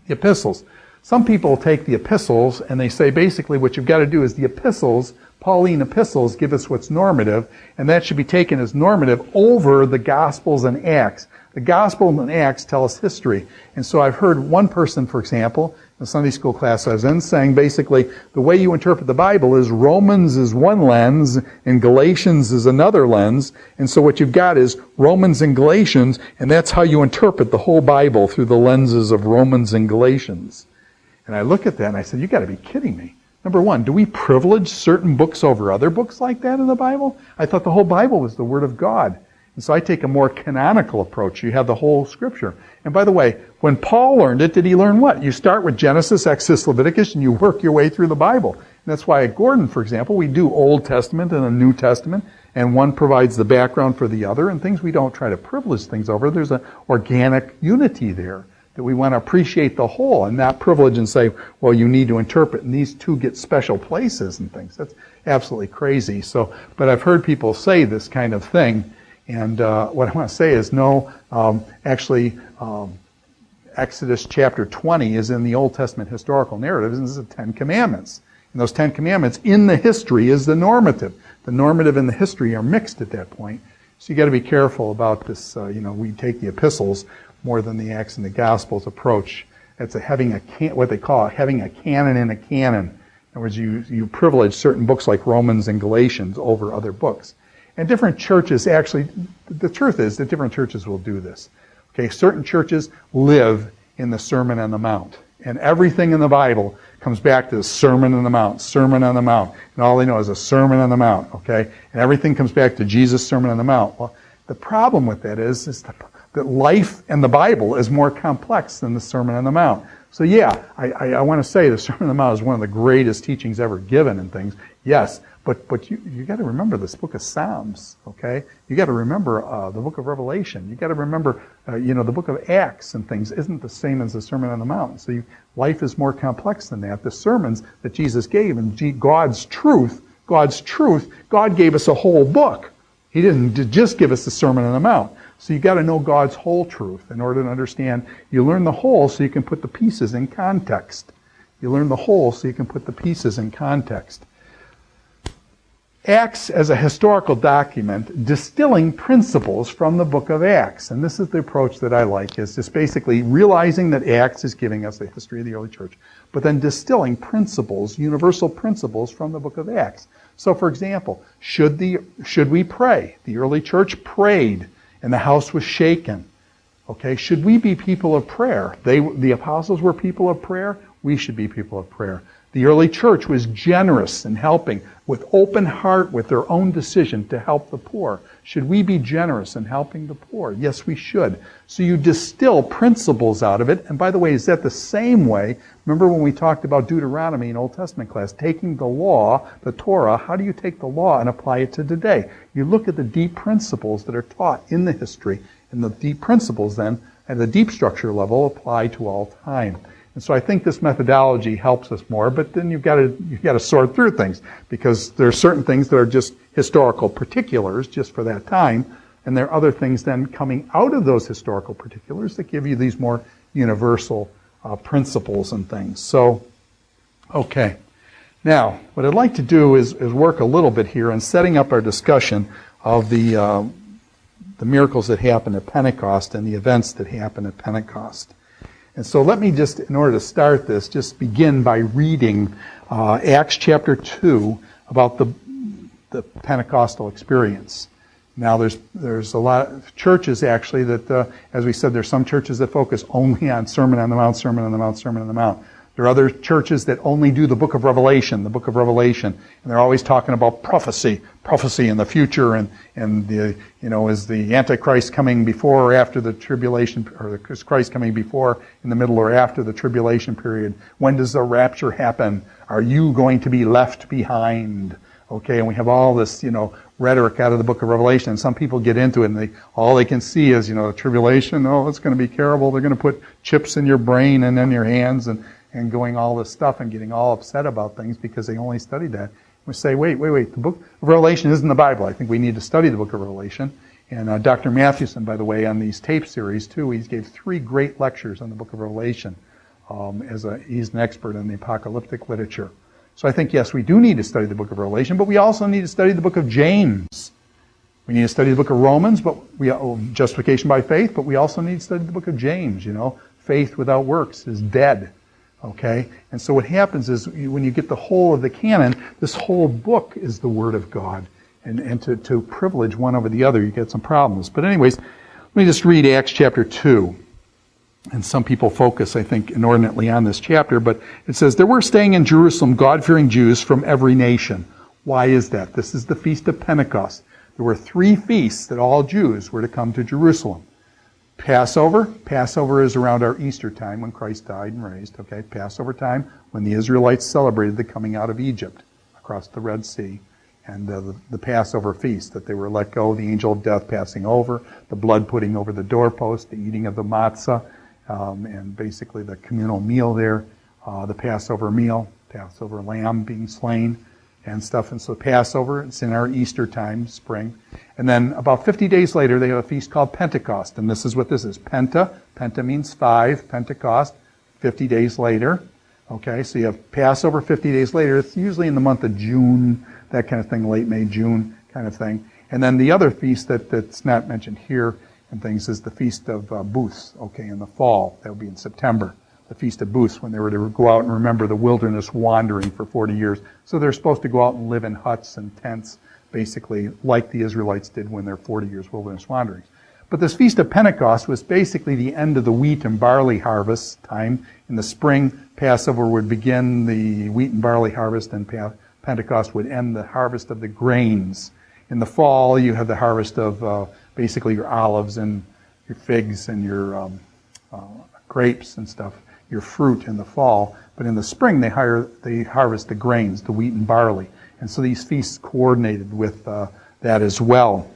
The epistles. Some people take the epistles and they say basically what you've got to do is the epistles, Pauline epistles, give us what's normative, and that should be taken as normative over the Gospels and Acts. The Gospels and Acts tell us history. And so I've heard one person, for example, in the Sunday school class I was in, saying basically the way you interpret the Bible is Romans is one lens and Galatians is another lens. And so what you've got is Romans and Galatians, and that's how you interpret the whole Bible, through the lenses of Romans and Galatians. And I look at that and I said, you got to be kidding me. Number one, do we privilege certain books over other books like that in the Bible? I thought the whole Bible was the Word of God. And so I take a more canonical approach. You have the whole Scripture. And by the way, when Paul learned it, did he learn what? You start with Genesis, Exodus, Leviticus, and you work your way through the Bible. And that's why at Gordon, for example, we do Old Testament and a New Testament, and one provides the background for the other, and things we don't try to privilege things over. There's an organic unity there, that we want to appreciate the whole and not privilege and say, well, you need to interpret, and these two get special places and things. That's absolutely crazy. So, but I've heard people say this kind of thing, and what I want to say is no, Exodus chapter 20 is in the Old Testament historical narrative, and this is the Ten Commandments. And those Ten Commandments in the history is the normative. The normative and the history are mixed at that point. So you got to be careful about this. We take the epistles more than the Acts and the Gospels approach. It's what they call having a canon in a canon. In other words, you privilege certain books like Romans and Galatians over other books. And different churches actually, the truth is that different churches will do this. Okay, certain churches live in the Sermon on the Mount. And everything in the Bible comes back to the Sermon on the Mount, Sermon on the Mount. And all they know is a Sermon on the Mount, okay? And everything comes back to Jesus' Sermon on the Mount. Well, the problem with that is that life and the Bible is more complex than the Sermon on the Mount. So yeah, I want to say the Sermon on the Mount is one of the greatest teachings ever given and things. Yes, but you got to remember this book of Psalms, okay? You got to remember the book of Revelation. You got to remember, the book of Acts and things isn't the same as the Sermon on the Mount. So life is more complex than that. The sermons that Jesus gave and God's truth, God gave us a whole book. He didn't just give us the Sermon on the Mount. So you got to know God's whole truth in order to understand. You learn the whole so you can put the pieces in context. You learn the whole so you can put the pieces in context. Acts as a historical document, distilling principles from the book of Acts. And this is the approach that I like, is just basically realizing that Acts is giving us the history of the early church, but then distilling principles, universal principles from the book of Acts. So for example, should we pray? The early church prayed and the house was shaken. Okay, should we be people of prayer? The apostles were people of prayer. We should be people of prayer. The early church was generous in helping with open heart, with their own decision to help the poor. Should we be generous in helping the poor? Yes, we should. So you distill principles out of it. And by the way, is that the same way? Remember when we talked about Deuteronomy in Old Testament class, taking the law, the Torah, how do you take the law and apply it to today? You look at the deep principles that are taught in the history, and the deep principles then, at the deep structure level, apply to all time. And so I think this methodology helps us more, but then you've got to sort through things, because there are certain things that are just historical particulars just for that time, and there are other things then coming out of those historical particulars that give you these more universal principles and things. So, okay. Now, what I'd like to do is work a little bit here in setting up our discussion of the miracles that happened at Pentecost and the events that happened at Pentecost. And so let me just, in order to start this, just begin by reading Acts chapter 2 about the Pentecostal experience. Now there's a lot of churches actually that, as we said, there's some churches that focus only on Sermon on the Mount, Sermon on the Mount, Sermon on the Mount. There are other churches that only do the book of Revelation, and they're always talking about prophecy in the future, and is the Antichrist coming before or after the tribulation, or is Christ coming before, in the middle, or after the tribulation period? When does the rapture happen? Are you going to be left behind? Okay, and we have all this, rhetoric out of the book of Revelation, and some people get into it, and all they can see is, the tribulation. Oh, it's going to be terrible. They're going to put chips in your brain and in your hands, and going all this stuff and getting all upset about things because they only studied that. We say, wait, the book of Revelation isn't the Bible. I think we need to study the book of Revelation. And Dr. Mathewson, by the way, on these tape series too, he gave 3 great lectures on the book of Revelation. He's an expert in the apocalyptic literature. So I think, yes, we do need to study the book of Revelation, but we also need to study the book of James. We need to study the book of Romans, but justification by faith, but we also need to study the book of James, Faith without works is dead. Okay? And so what happens is when you get the whole of the canon, this whole book is the Word of God. And to privilege one over the other, you get some problems. But anyways, let me just read Acts chapter 2. And some people focus, I think, inordinately on this chapter, but it says, there were staying in Jerusalem God-fearing Jews from every nation. Why is that? This is the Feast of Pentecost. There were 3 feasts that all Jews were to come to Jerusalem. Passover is around our Easter time when Christ died and raised. Okay, Passover time when the Israelites celebrated the coming out of Egypt across the Red Sea. And the Passover feast, that they were let go, the angel of death passing over, the blood putting over the doorpost, the eating of the matzah, and basically the communal meal there, the Passover meal, Passover lamb being slain and stuff. And so Passover, it's in our Easter time, spring. And then about 50 days later, they have a feast called Pentecost. And this is what this is. Penta means 5, Pentecost, 50 days later. Okay, so you have Passover 50 days later. It's usually in the month of June, that kind of thing, late May, June kind of thing. And then the other feast that's not mentioned here and things is the Feast of Booths, okay, in the fall. That would be in September. The Feast of Booths, when they were to go out and remember the wilderness wandering for 40 years. So they're supposed to go out and live in huts and tents, basically like the Israelites did when their 40 years wilderness wanderings. But this Feast of Pentecost was basically the end of the wheat and barley harvest time. In the spring, Passover would begin the wheat and barley harvest, and Pentecost would end the harvest of the grains. In the fall, you have the harvest of basically your olives and your figs and your grapes and stuff, your fruit in the fall. But in the spring, they harvest the grains, the wheat and barley. And so these feasts coordinated with that as well.